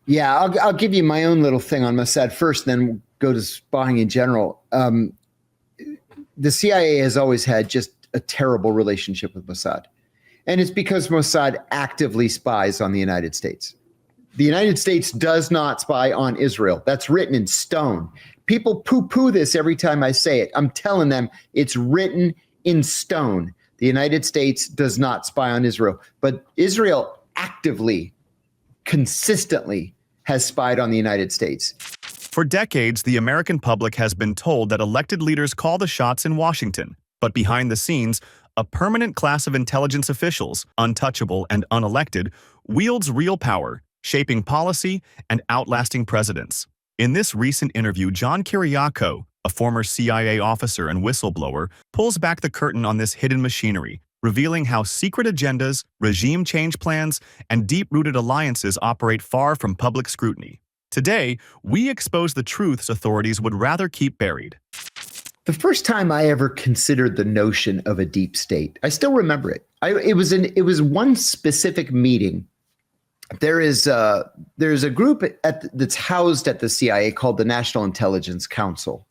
Yeah, I'll give you my own little thing on Mossad first, then go to spying in general. The CIA has always had just a terrible relationship with Mossad. And it's because Mossad actively spies on the United States. The United States does not spy on Israel. That's written in stone. People poo-poo this every time I say it. I'm telling them it's written in stone. The United States does not spy on Israel, but Israel actively, consistently has spied on the United States. For decades, the American public has been told that elected leaders call the shots in Washington. But behind the scenes, a permanent class of intelligence officials, untouchable and unelected, wields real power, shaping policy and outlasting presidents. In this recent interview, John Kiriakou, a former CIA officer and whistleblower, pulls back the curtain on this hidden machinery, revealing how secret agendas, regime change plans, and deep-rooted alliances operate far from public scrutiny. Today, we expose the truths authorities would rather keep buried. The first time I ever considered the notion of a deep state, I still remember it. It was one specific meeting. There's a group that's housed at the CIA called the National Intelligence Council.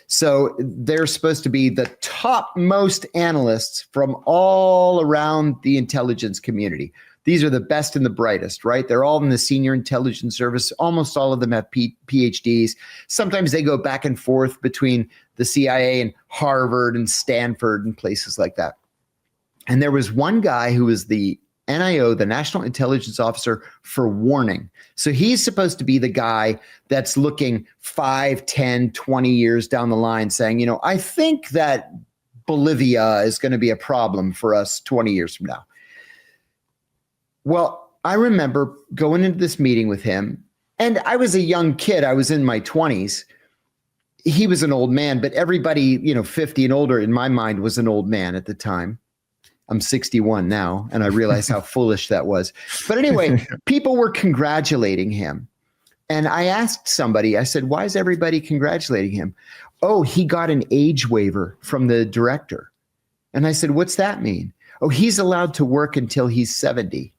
So they're supposed to be the topmost analysts from all around the intelligence community. These are the best and the brightest, right? They're all in the senior intelligence service. Almost all of them have PhDs. Sometimes they go back and forth between the CIA and Harvard and Stanford and places like that. And there was one guy who was the NIO, the National Intelligence Officer for Warning. So he's supposed to be the guy that's looking 5, 10, 20 years down the line saying, I think that Bolivia is going to be a problem for us 20 years from now. Well, I remember going into this meeting with him, and I was a young kid. I was in my 20s. He was an old man, but everybody, 50 and older in my mind was an old man at the time. I'm 61 now, and I realize how foolish that was. But anyway, people were congratulating him. And I asked somebody, I said, why is everybody congratulating him? Oh, he got an age waiver from the director. And I said, what's that mean? Oh, he's allowed to work until he's 70.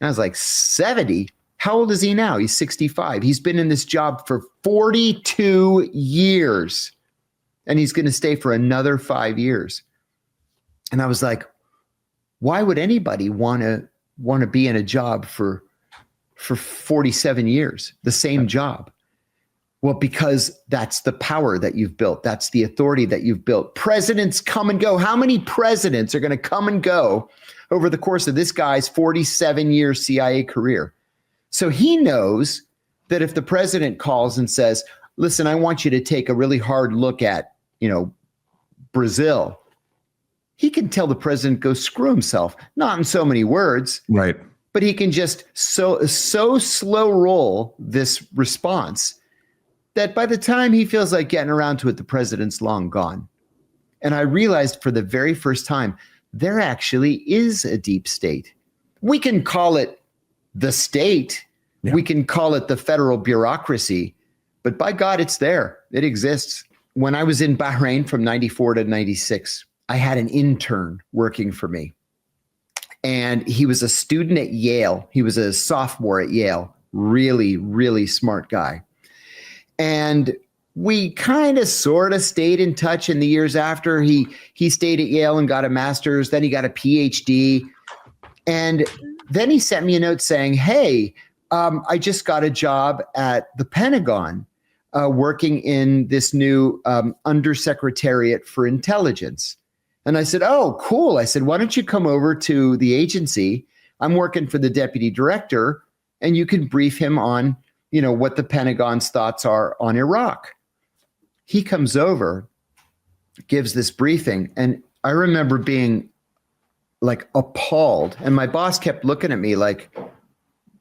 And I was like, 70? How old is he now? He's 65. He's been in this job for 42 years, and he's going to stay for another 5 years. And I was like, why would anybody want to be in a job for 47 years, the same job? Well, because that's the power that you've built. That's the authority that you've built. Presidents come and go. How many presidents are going to come and go over the course of this guy's 47-year CIA career? So he knows that if the president calls and says, listen, I want you to take a really hard look at, Brazil, he can tell the president, go screw himself. Not in so many words. Right. But he can just so slow roll this response that by the time he feels like getting around to it, the president's long gone. And I realized for the very first time, there actually is a deep state. We can call it the state. Yeah. We can call it the federal bureaucracy. But by God, it's there. It exists. When I was in Bahrain from 94 to 96, I had an intern working for me. And he was a student at Yale. He was a sophomore at Yale. Really, really smart guy. And we kind of sort of stayed in touch in the years after. He stayed at Yale and got a master's. Then he got a PhD. And then he sent me a note saying, hey, I just got a job at the Pentagon working in this new Undersecretariat for Intelligence. And I said, oh, cool. I said, why don't you come over to the agency? I'm working for the deputy director, and you can brief him on, what the Pentagon's thoughts are on Iraq. He comes over, gives this briefing, and I remember being like appalled. And my boss kept looking at me like,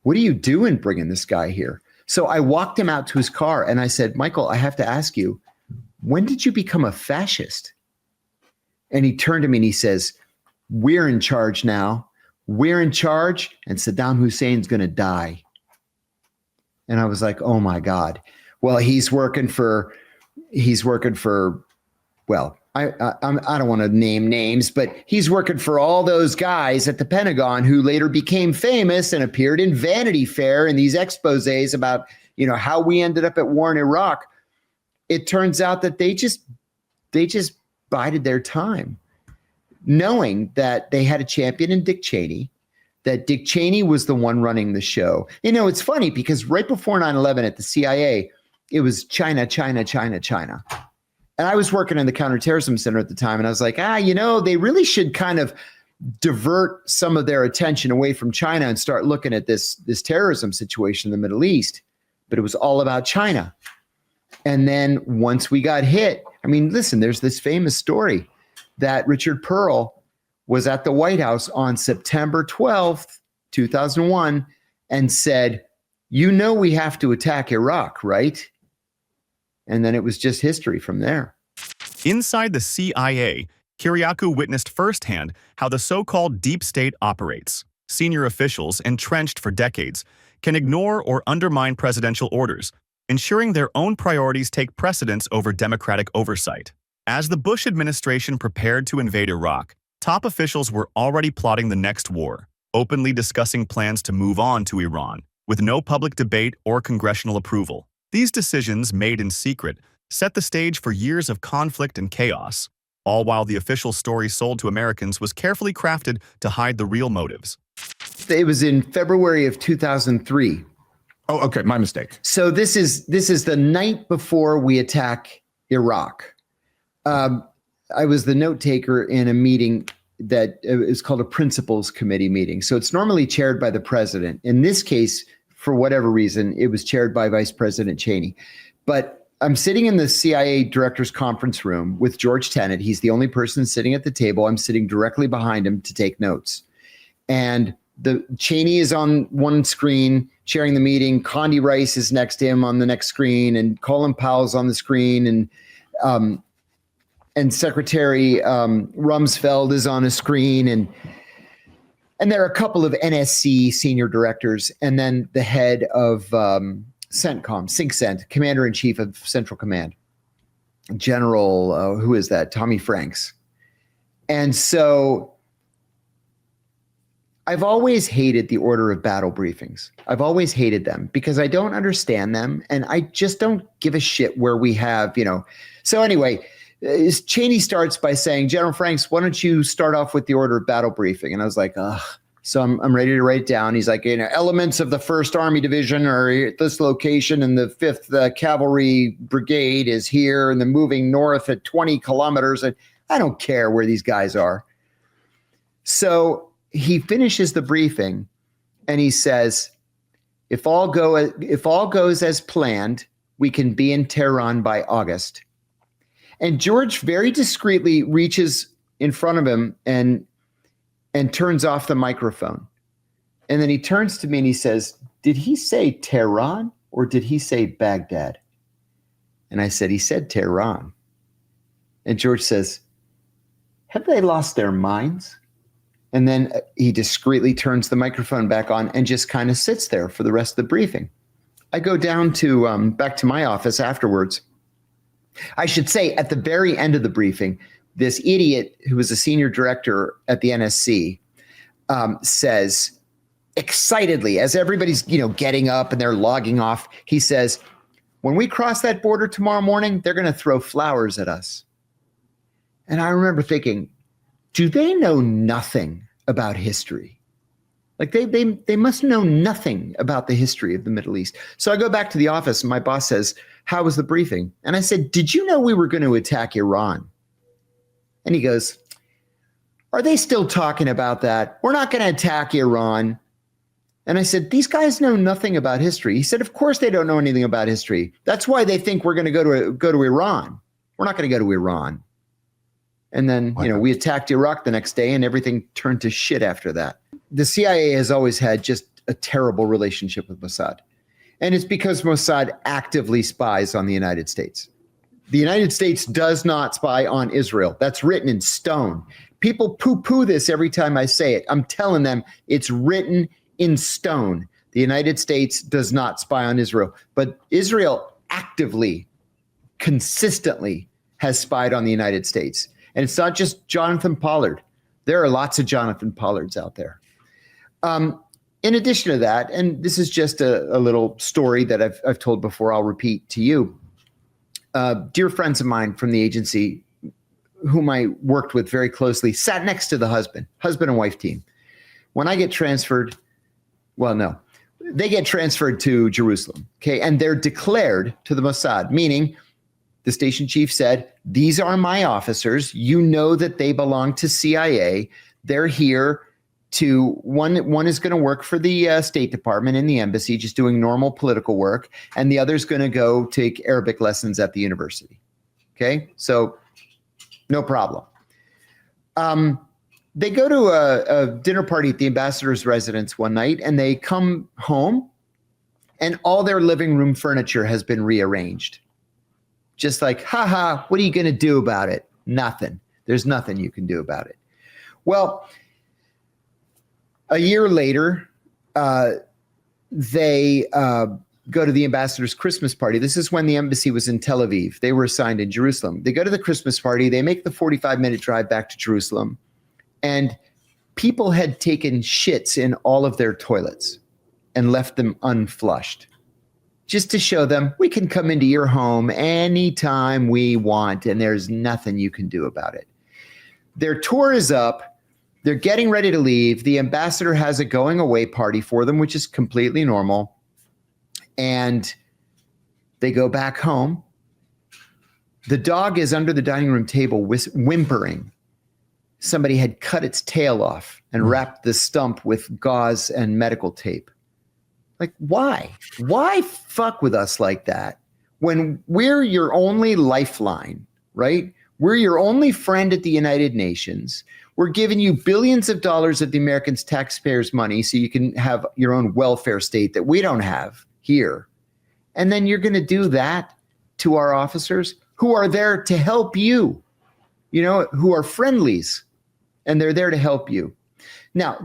what are you doing bringing this guy here? So I walked him out to his car and I said, Michael, I have to ask you, when did you become a fascist? And he turned to me and he says, we're in charge now. We're in charge, and Saddam Hussein's going to die. And I was like, oh my God. Well, he's working for, well, I don't want to name names, but he's working for all those guys at the Pentagon who later became famous and appeared in Vanity Fair in these exposés about, how we ended up at war in Iraq. It turns out that they just bided their time, knowing that they had a champion in Dick Cheney, that Dick Cheney was the one running the show. It's funny because right before 9/11 at the CIA, it was China, China, China, China. And I was working in the counterterrorism center at the time, and I was like, they really should kind of divert some of their attention away from China and start looking at this terrorism situation in the Middle East. But it was all about China. And then once we got hit, listen, there's this famous story that Richard Pearl was at the White House on September 12th, 2001, and said, we have to attack Iraq, right? And then it was just history from there. Inside the CIA, Kiriakou witnessed firsthand how the so-called deep state operates. Senior officials, entrenched for decades, can ignore or undermine presidential orders, ensuring their own priorities take precedence over democratic oversight. As the Bush administration prepared to invade Iraq, top officials were already plotting the next war, openly discussing plans to move on to Iran, with no public debate or congressional approval. These decisions, made in secret, set the stage for years of conflict and chaos, all while the official story sold to Americans was carefully crafted to hide the real motives. It was in February of 2003. Oh, okay, my mistake. So this is the night before we attack Iraq. I was the note taker in a meeting that is called a principals committee meeting. So it's normally chaired by the president. In this case, for whatever reason, it was chaired by Vice President Cheney. But I'm sitting in the CIA director's conference room with George Tenet. He's the only person sitting at the table. I'm sitting directly behind him to take notes. And the Cheney is on one screen chairing the meeting. Condi Rice is next to him on the next screen, and Colin Powell's on the screen, and Secretary Rumsfeld is on a screen, and there are a couple of NSC senior directors, and then the head of CENTCOM, SyncCent, Commander-in-Chief of Central Command, General, who is that? Tommy Franks. And so I've always hated the order of battle briefings. I've always hated them because I don't understand them, and I just don't give a shit where we have, So anyway, Cheney starts by saying, General Franks, why don't you start off with the order of battle briefing? And I was like, ugh. So I'm ready to write it down. He's like, elements of the 1st Army Division are at this location, and the 5th Cavalry Brigade is here, and they're moving north at 20 kilometers. And I don't care where these guys are. So he finishes the briefing, and he says, if all goes as planned, we can be in Tehran by August. And George very discreetly reaches in front of him and turns off the microphone. And then he turns to me and he says, did he say Tehran or did he say Baghdad? And I said, he said Tehran. And George says, have they lost their minds? And then he discreetly turns the microphone back on and just kind of sits there for the rest of the briefing. I go down to back to my office afterwards. I should say at the very end of the briefing, this idiot who was a senior director at the NSC says excitedly, as everybody's getting up and they're logging off, he says, when we cross that border tomorrow morning, they're going to throw flowers at us. And I remember thinking, do they know nothing about history? Like they must know nothing about the history of the Middle East. So I go back to the office and my boss says, how was the briefing? And I said, did you know we were going to attack Iran? And he goes, are they still talking about that? We're not going to attack Iran. And I said, these guys know nothing about history. He said, of course they don't know anything about history. That's why they think we're going to go to Iran. We're not going to go to Iran. And then, we attacked Iraq the next day and everything turned to shit after that. The CIA has always had just a terrible relationship with Mossad. And it's because Mossad actively spies on the United States. The United States does not spy on Israel. That's written in stone. People poo-poo this every time I say it. I'm telling them it's written in stone. The United States does not spy on Israel. But Israel actively, consistently has spied on the United States. And it's not just Jonathan Pollard. There are lots of Jonathan Pollards out there. In addition to that, and this is just a little story that I've told before, I'll repeat to you. Dear friends of mine from the agency, whom I worked with very closely, sat next to the husband and wife team. When I get transferred, they get transferred to Jerusalem, okay? And they're declared to the Mossad, meaning the station chief said, these are my officers. You know that they belong to CIA. They're here to, one is going to work for the State Department in the embassy, just doing normal political work. And the other's going to go take Arabic lessons at the university. Okay, so no problem. They go to a dinner party at the ambassador's residence one night, and they come home, and all their living room furniture has been rearranged. Just like, haha, what are you going to do about it? Nothing. There's nothing you can do about it. Well, a year later, they go to the ambassador's Christmas party. This is when the embassy was in Tel Aviv. They were assigned in Jerusalem. They go to the Christmas party. They make the 45-minute drive back to Jerusalem. And people had taken shits in all of their toilets and left them unflushed, just to show them we can come into your home anytime we want, and there's nothing you can do about it. Their tour is up. They're getting ready to leave. The ambassador has a going away party for them, which is completely normal. And they go back home. The dog is under the dining room table whimpering. Somebody had cut its tail off and wrapped the stump with gauze and medical tape. Like, why? Why fuck with us like that when we're your only lifeline, right? We're your only friend at the United Nations. We're giving you billions of dollars of the Americans' taxpayers' money so you can have your own welfare state that we don't have here. And then you're going to do that to our officers who are there to help you, who are friendlies, and they're there to help you. Now,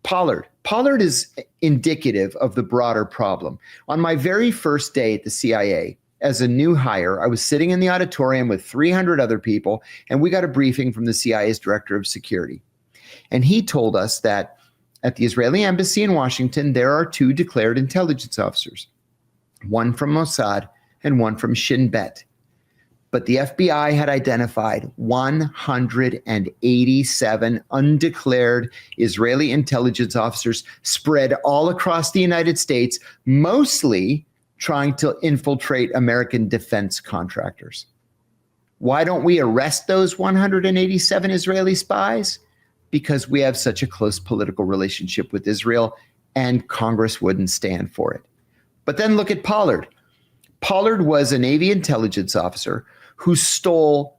Pollard is indicative of the broader problem. On my very first day at the CIA, as a new hire, I was sitting in the auditorium with 300 other people, and we got a briefing from the CIA's director of security. And he told us that at the Israeli embassy in Washington, there are 2 declared intelligence officers, one from Mossad and one from Shin Bet. But the FBI had identified 187 undeclared Israeli intelligence officers spread all across the United States, mostly trying to infiltrate American defense contractors. Why don't we arrest those 187 Israeli spies? Because we have such a close political relationship with Israel, and Congress wouldn't stand for it. But then look at Pollard. Pollard was a Navy intelligence officer who stole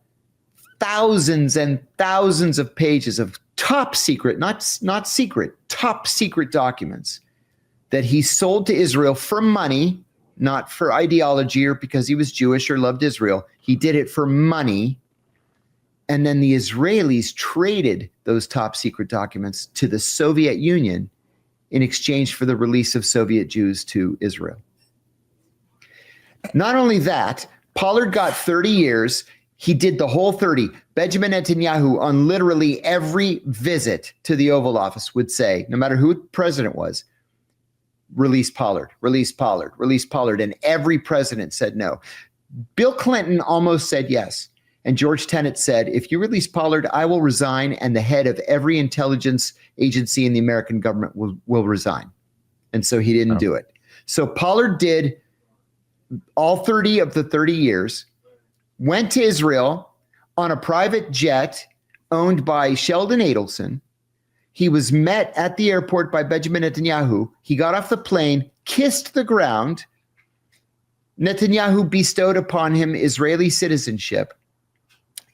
thousands and thousands of pages of top secret, not secret, top secret documents that he sold to Israel for money, not for ideology or because he was Jewish or loved Israel. He did it for money. And then the Israelis traded those top secret documents to the Soviet Union in exchange for the release of Soviet Jews to Israel. Not only that, Pollard got 30 years. He did the whole 30. Benjamin Netanyahu, on literally every visit to the Oval Office, would say, no matter who the president was, release Pollard, release Pollard, release Pollard. And every president said no. Bill Clinton almost said yes. And George Tenet said, if you release Pollard, I will resign, and the head of every intelligence agency in the American government will resign. And so he didn't do it. So Pollard did all 30 of the 30 years, went to Israel on a private jet owned by Sheldon Adelson. He was met at the airport by Benjamin Netanyahu. He got off the plane, kissed the ground. Netanyahu bestowed upon him Israeli citizenship.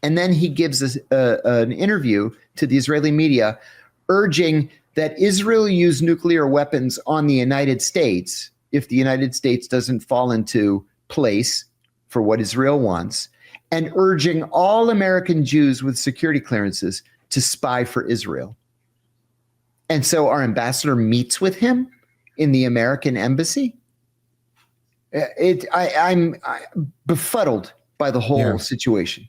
And then he gives an interview to the Israeli media urging that Israel use nuclear weapons on the United States if the United States doesn't fall into place for what Israel wants, and urging all American Jews with security clearances to spy for Israel. And so our ambassador meets with him in the American embassy. I'm befuddled by the whole situation.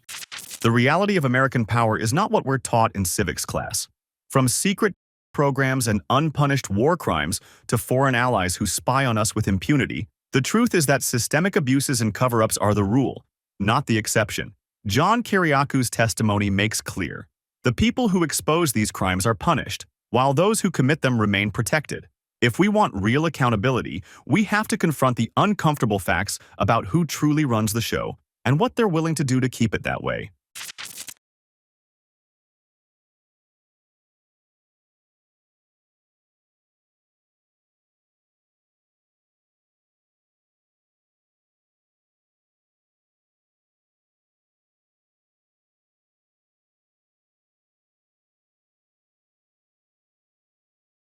The reality of American power is not what we're taught in civics class. From secret programs and unpunished war crimes to foreign allies who spy on us with impunity, the truth is that systemic abuses and cover-ups are the rule, not the exception. John Kiriakou's testimony makes clear. The people who expose these crimes are punished, while those who commit them remain protected. If we want real accountability, we have to confront the uncomfortable facts about who truly runs the show and what they're willing to do to keep it that way.